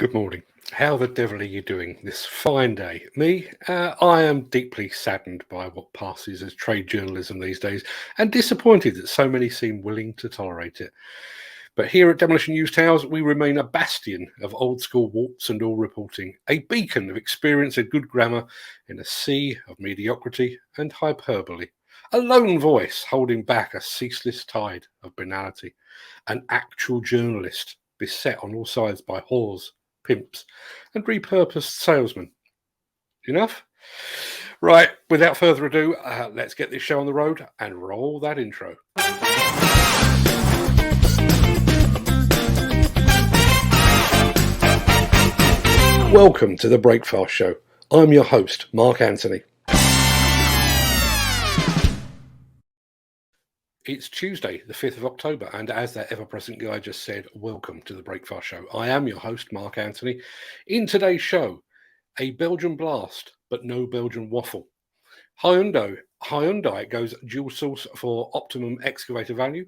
Good morning. How the devil are you doing this fine day? Me? I am deeply saddened by what passes as trade journalism these days and disappointed that so many seem willing to tolerate it. But here at Demolition News Towers, we remain a bastion of old school warts and all reporting, a beacon of experience and good grammar in a sea of mediocrity and hyperbole. A lone voice holding back a ceaseless tide of banality. An actual journalist beset on all sides by whores, pimps, and repurposed salesmen. Enough? Right, without further ado, let's get this show on the road and roll that intro. Welcome to the Breakfast Show. I'm your host, Mark Anthony. It's Tuesday, the 5th of October, and as that ever-present guy just said, welcome to the Breakfast Show. I am your host, Mark Anthony. In today's show, a Belgian blast, but no Belgian waffle. Hyundai goes dual source for optimum excavator value.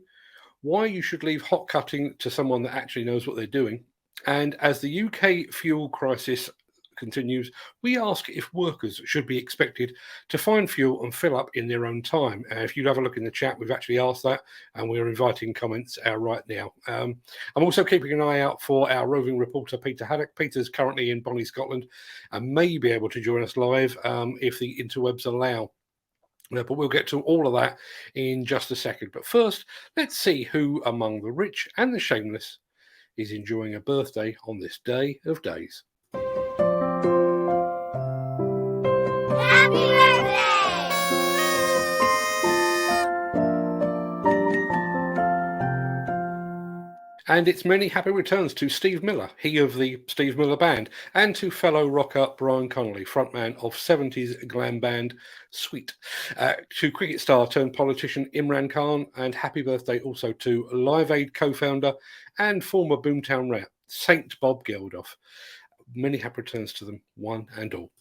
Why you should leave hot cutting to someone that actually knows what they're doing. And as the UK fuel crisis continues, we ask if workers should be expected to find fuel and fill up in their own time. If you have a look in the chat, we've actually asked that, and we're inviting comments right now. I'm also keeping an eye out for our roving reporter, Peter Haddock. Peter's currently in Bonnie, Scotland, and may be able to join us live if the interwebs allow. But we'll get to all of that in just a second. But first, let's see who among the rich and the shameless is enjoying a birthday on this day of days. Happy birthday! And it's many happy returns to Steve Miller, he of the Steve Miller Band, and to fellow rocker Brian Connolly, frontman of 70s glam band Sweet. To cricket star turned politician Imran Khan, and happy birthday also to Live Aid co-founder and former Boomtown rat, Saint Bob Geldof. Many happy returns to them, one and all.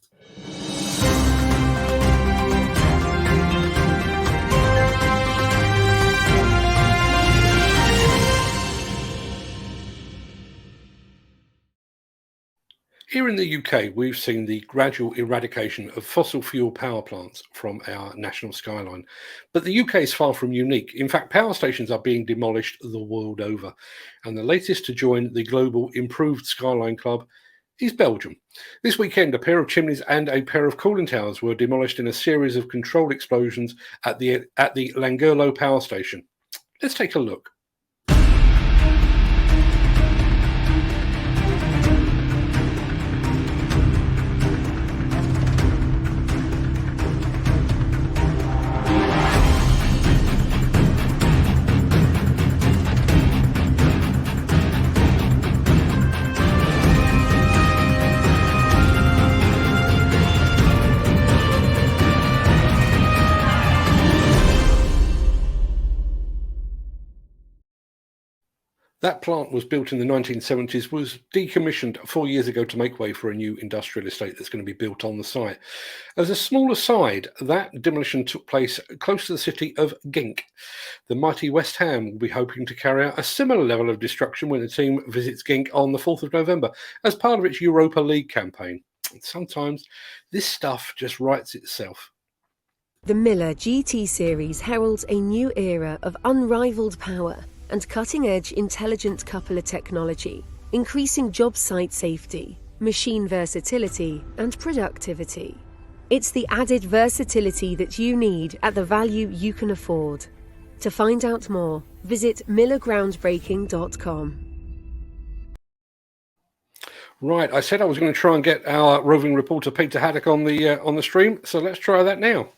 Here in the UK, we've seen the gradual eradication of fossil fuel power plants from our national skyline. But the UK is far from unique. In fact, power stations are being demolished the world over. And the latest to join the global Improved Skyline Club is Belgium. This weekend, a pair of chimneys and a pair of cooling towers were demolished in a series of controlled explosions at the Langerlo power station. Let's take a look. That plant was built in the 1970s, was decommissioned 4 years ago to make way for a new industrial estate that's going to be built on the site. As a small aside, that demolition took place close to the city of Genk. The mighty West Ham will be hoping to carry out a similar level of destruction when the team visits Genk on the 4th of November as part of its Europa League campaign. Sometimes this stuff just writes itself. The Miller GT series heralds a new era of unrivaled power and cutting-edge intelligent coupler technology, increasing job site safety, machine versatility, and productivity. It's the added versatility that you need at the value you can afford. To find out more, visit millergroundbreaking.com. Right, I said I was going to try and get our roving reporter Peter Haddock on the stream, so let's try that now.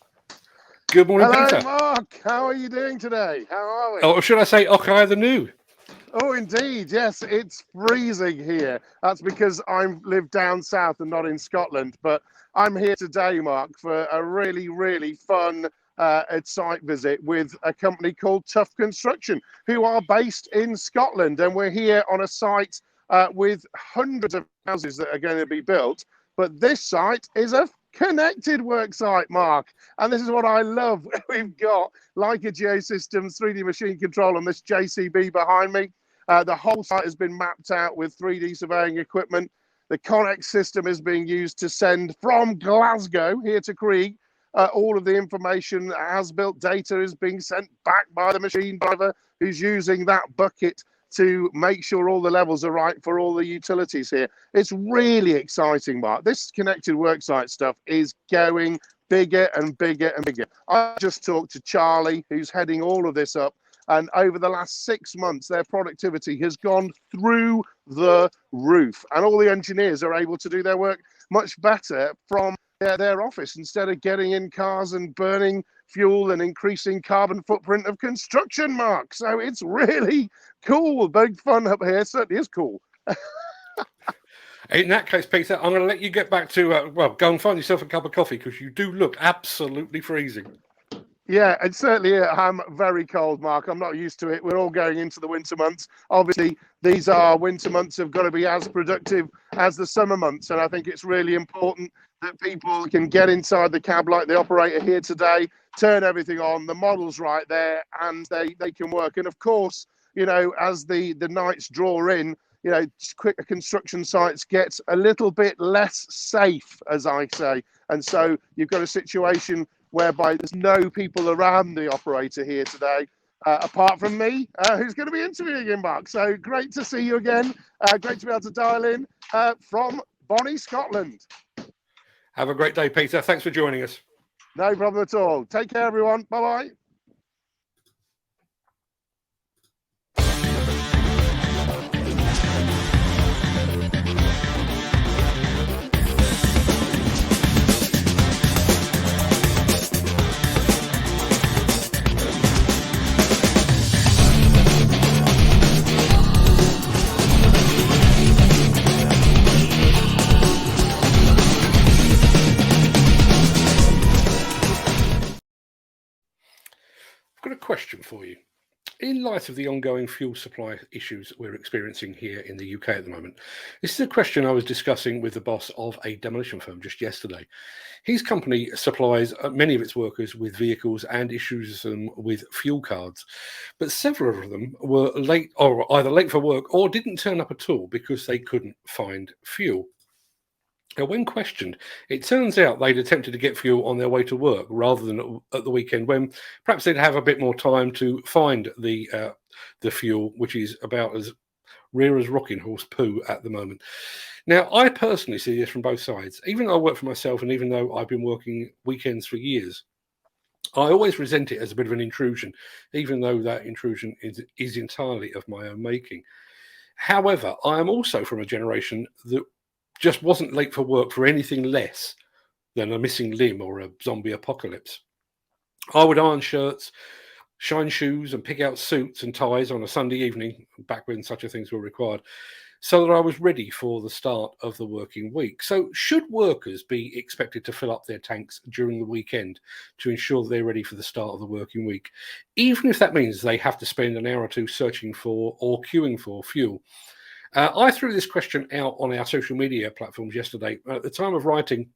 Good morning, Hello, Peter. Mark. How are you doing today? How are we? Or should I say, okay, the new? Oh, indeed. Yes, it's freezing here. That's because I live down south and not in Scotland. But I'm here today, Mark, for a really, really fun site visit with a company called Tough Construction, who are based in Scotland. And we're here on a site with hundreds of houses that are going to be built. But this site is a connected work site, Mark. And this is what I love. We've got Leica Geosystems 3D machine control on this JCB behind me. The whole site has been mapped out with 3D surveying equipment. The Connex system is being used to send from Glasgow here to Krieg. All of the information, as-built data, is being sent back by the machine driver who's using that bucket to make sure all the levels are right for all the utilities here. It's really exciting, Mark. This connected worksite stuff is going bigger and bigger and bigger. I just talked to Charlie, who's heading all of this up, and over the last 6 months, their productivity has gone through the roof, and all the engineers are able to do their work much better from their office instead of getting in cars and burning fuel and increasing carbon footprint of construction, Mark. So it's really cool. Big fun up here. It certainly is cool. In that case, Peter, I'm going to let you get back to, go and find yourself a cup of coffee, because you do look absolutely freezing. Yeah, and certainly I'm very cold, Mark. I'm not used to it. We're all going into the winter months. Obviously, these are winter months have got to be as productive as the summer months. And I think it's really important that people can get inside the cab like the operator here today, turn everything on, the model's right there, and they can work. And of course, you know, as the nights draw in, you know, quicker construction sites get a little bit less safe, as I say. And so you've got a situation whereby there's no people around the operator here today, apart from me, who's going to be interviewing him, Mark. So great to see you again. Great to be able to dial in from Bonnie, Scotland. Have a great day, Peter. Thanks for joining us. No problem at all. Take care, everyone. Bye-bye. I've got a question for you. In light of the ongoing fuel supply issues we're experiencing here in the UK at the moment, this is a question I was discussing with the boss of a demolition firm just yesterday. His company supplies many of its workers with vehicles and issues them with fuel cards, but several of them were late, or either late for work or didn't turn up at all because they couldn't find fuel. Now, when questioned, it turns out they'd attempted to get fuel on their way to work rather than at the weekend, when perhaps they'd have a bit more time to find the fuel, which is about as rare as rocking horse poo at the moment. Now, I personally see this from both sides. Even though I work for myself, and even though I've been working weekends for years, I always resent it as a bit of an intrusion, even though that intrusion is entirely of my own making. However, I am also from a generation that just wasn't late for work for anything less than a missing limb or a zombie apocalypse. I would iron shirts, shine shoes, and pick out suits and ties on a Sunday evening, back when such a things were required, so that I was ready for the start of the working week. So should workers be expected to fill up their tanks during the weekend to ensure that they're ready for the start of the working week, even if that means they have to spend an hour or two searching for or queuing for fuel? I threw this question out on our social media platforms yesterday. At the time of writing,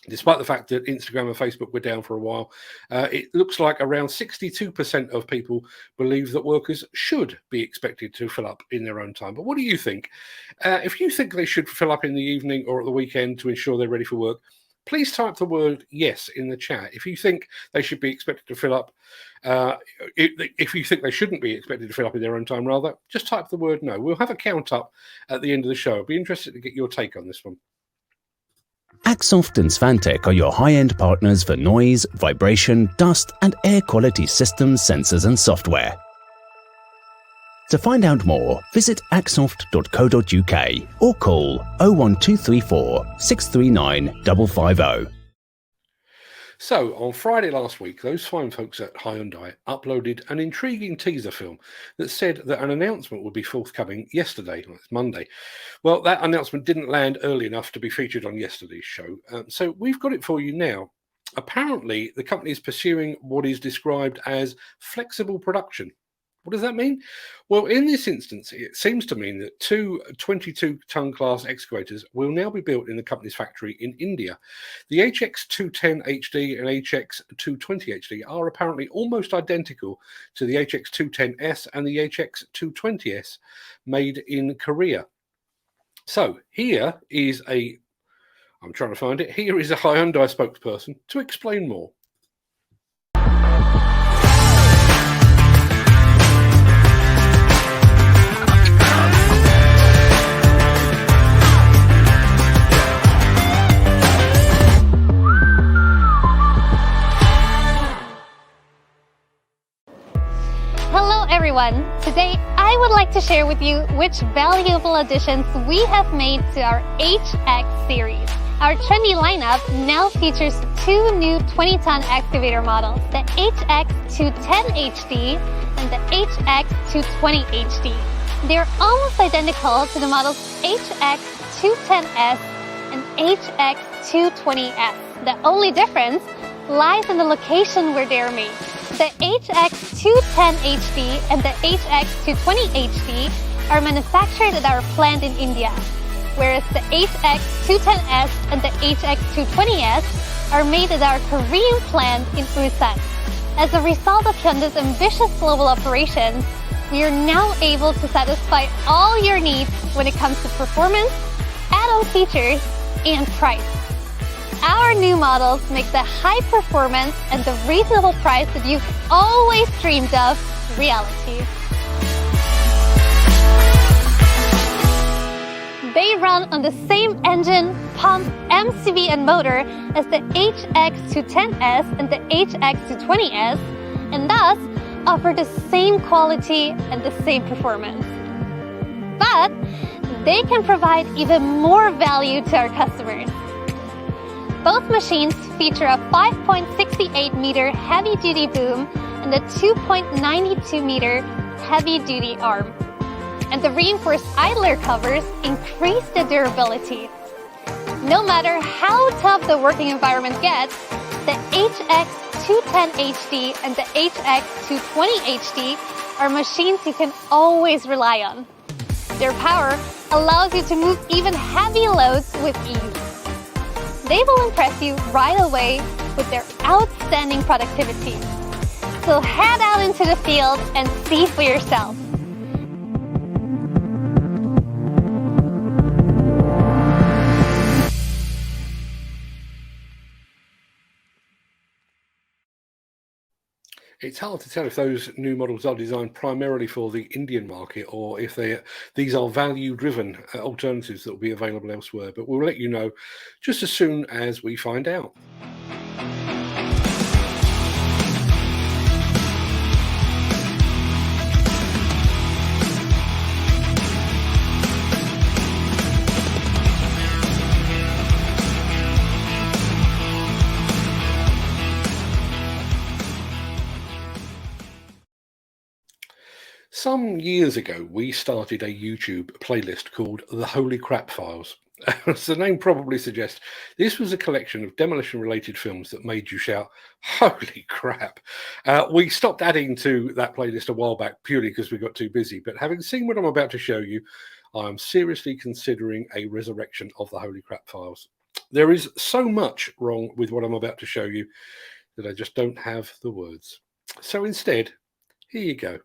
despite the fact that Instagram and Facebook were down for a while, it looks like around 62% of people believe that workers should be expected to fill up in their own time. But what do you think? If you think they should fill up in the evening or at the weekend to ensure they're ready for work, please type the word yes in the chat. If you think they should be expected to fill up, if you think they shouldn't be expected to fill up in their own time, rather, just type the word no. We'll have a count up at the end of the show. I'd be interested to get your take on this one. Axoft and Svantec are your high-end partners for noise, vibration, dust and air quality systems, sensors and software. To find out more, visit axoft.co.uk or call 01234 639 550. So, on Friday last week, those fine folks at Hyundai uploaded an intriguing teaser film that said that an announcement would be forthcoming yesterday, it's Monday. Well, that announcement didn't land early enough to be featured on yesterday's show, so we've got it for you now. Apparently, the company is pursuing what is described as flexible production. What does that mean? Well, in this instance, it seems to mean that two 22-ton class excavators will now be built in the company's factory in India. The HX210 HD and HX220 HD are apparently almost identical to the HX210S and the HX220S made in Korea. So here is I'm trying to find it. Here is a Hyundai spokesperson to explain more. Hello everyone! Today I would like to share with you which valuable additions we have made to our HX series. Our trendy lineup now features two new 20-ton excavator models, the HX210 HD and the HX220 HD. They're almost identical to the models HX210S and HX220S. The only difference lies in the location where they are made. The HX210 HD and the HX220 HD are manufactured at our plant in India, whereas the HX210S and the HX220S are made at our Korean plant in Ulsan. As a result of Hyundai's ambitious global operations, we are now able to satisfy all your needs when it comes to performance, add-on features, and price. Our new models make the high performance and the reasonable price that you've always dreamed of reality. They run on the same engine, pump, MCV, and motor as the HX210S and the HX220S, and thus offer the same quality and the same performance. But they can provide even more value to our customers. Both machines feature a 5.68-meter heavy-duty boom and a 2.92-meter heavy-duty arm. And the reinforced idler covers increase the durability. No matter how tough the working environment gets, the HX210 HD and the HX220 HD are machines you can always rely on. Their power allows you to move even heavy loads with ease. They will impress you right away with their outstanding productivity. So head out into the field and see for yourself. It's hard to tell if those new models are designed primarily for the Indian market or if these are value-driven alternatives that will be available elsewhere. But we'll let you know just as soon as we find out. Some years ago, we started a YouTube playlist called The Holy Crap Files. As the name probably suggests, this was a collection of demolition-related films that made you shout, "Holy crap!" We stopped adding to that playlist a while back purely because we got too busy, but having seen what I'm about to show you, I'm seriously considering a resurrection of The Holy Crap Files. There is so much wrong with what I'm about to show you that I just don't have the words. So instead, here you go.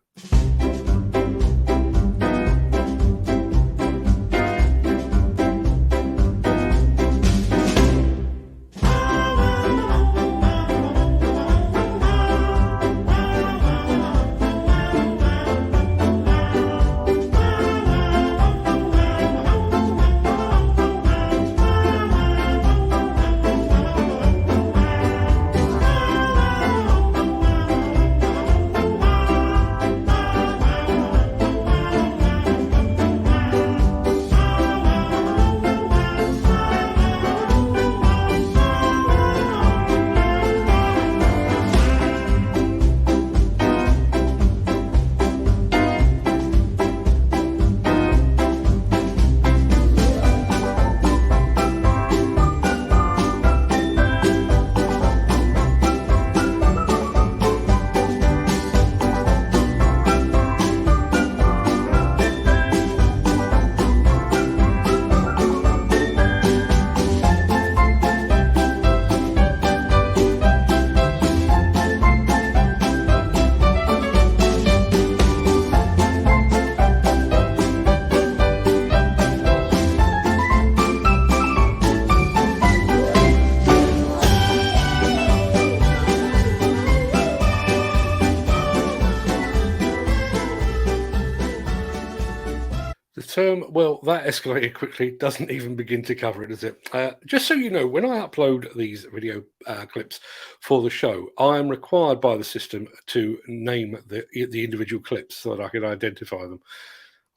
term, well, that escalated quickly. Doesn't even begin to cover it, does it? Just so you know, when I upload these video clips for the show, I am required by the system to name the individual clips so that I can identify them.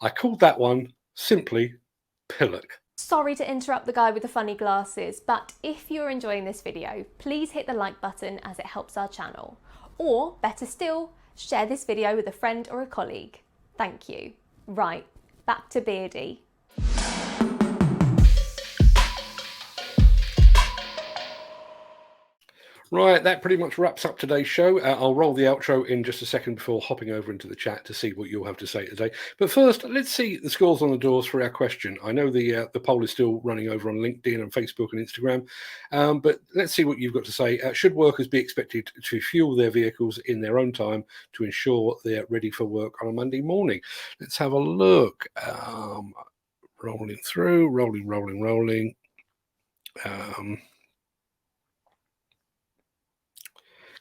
I called that one simply Pillock. Sorry to interrupt the guy with the funny glasses, but if you're enjoying this video, please hit the like button as it helps our channel. Or, better still, share this video with a friend or a colleague. Thank you. Right, back to Beardy. Right, that pretty much wraps up today's show. I'll roll the outro in just a second before hopping over into the chat to see what you'll have to say today. But first, let's see the scores on the doors for our question. I know the poll is still running over on LinkedIn and Facebook and Instagram, but let's see what you've got to say. Should workers be expected to fuel their vehicles in their own time to ensure they're ready for work on a Monday morning? Let's have a look. Rolling through, rolling.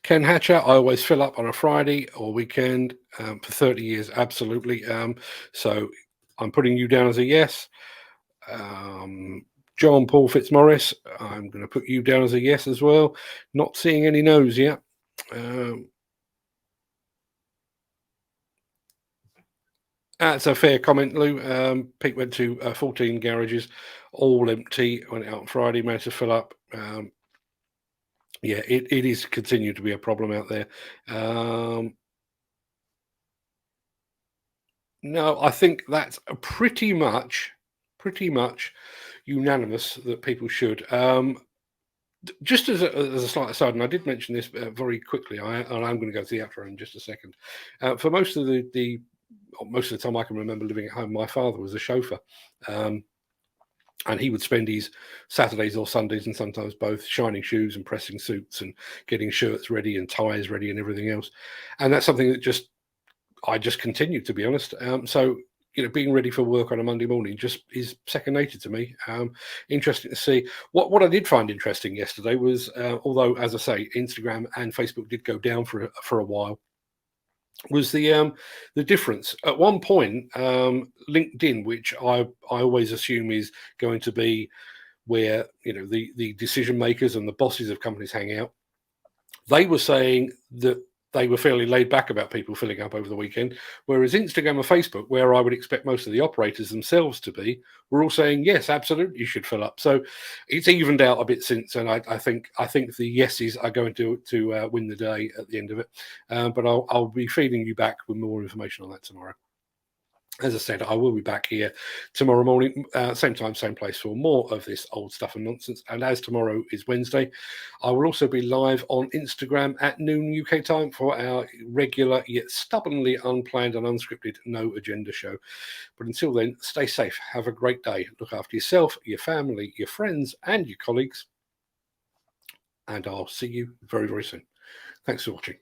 Ken Hatcher, I always fill up on a Friday or weekend for 30 years. Absolutely. So I'm putting you down as a yes. John Paul Fitzmaurice, I'm going to put you down as a yes as well. Not seeing any no's yet. That's a fair comment, Lou. Pete went to 14 garages, all empty. Went out on Friday, managed to fill up. Yeah, it is continued to be a problem out there. No, I think that's pretty much unanimous that people should. Just as a slight aside, and I did mention this very quickly, and I'm going to go to the outro in just a second. For most of the time I can remember living at home, my father was a chauffeur. And he would spend his Saturdays or Sundays, and sometimes both, shining shoes and pressing suits and getting shirts ready and ties ready and everything else. And that's something that I just continued, to be honest. So, being ready for work on a Monday morning just is second nature to me. Interesting to see. What I did find interesting yesterday was, although, as I say, Instagram and Facebook did go down for a while, was the difference. At one point, LinkedIn, which I always assume is going to be where the decision makers and the bosses of companies hang out, they were saying that they were fairly laid back about people filling up over the weekend, whereas Instagram and Facebook, where I would expect most of the operators themselves to be, were all saying yes, absolutely, you should fill up. So it's evened out a bit since, and I think the yeses are going to win the day at the end of it. But I'll be feeding you back with more information on that tomorrow. As I said, I will be back here tomorrow morning, same time, same place, for more of this old stuff and nonsense. And as tomorrow is Wednesday, I will also be live on Instagram at noon UK time for our regular yet stubbornly unplanned and unscripted No Agenda show. But until then, stay safe, have a great day, look after yourself, your family, your friends, and your colleagues. And I'll see you very, very soon. Thanks for watching.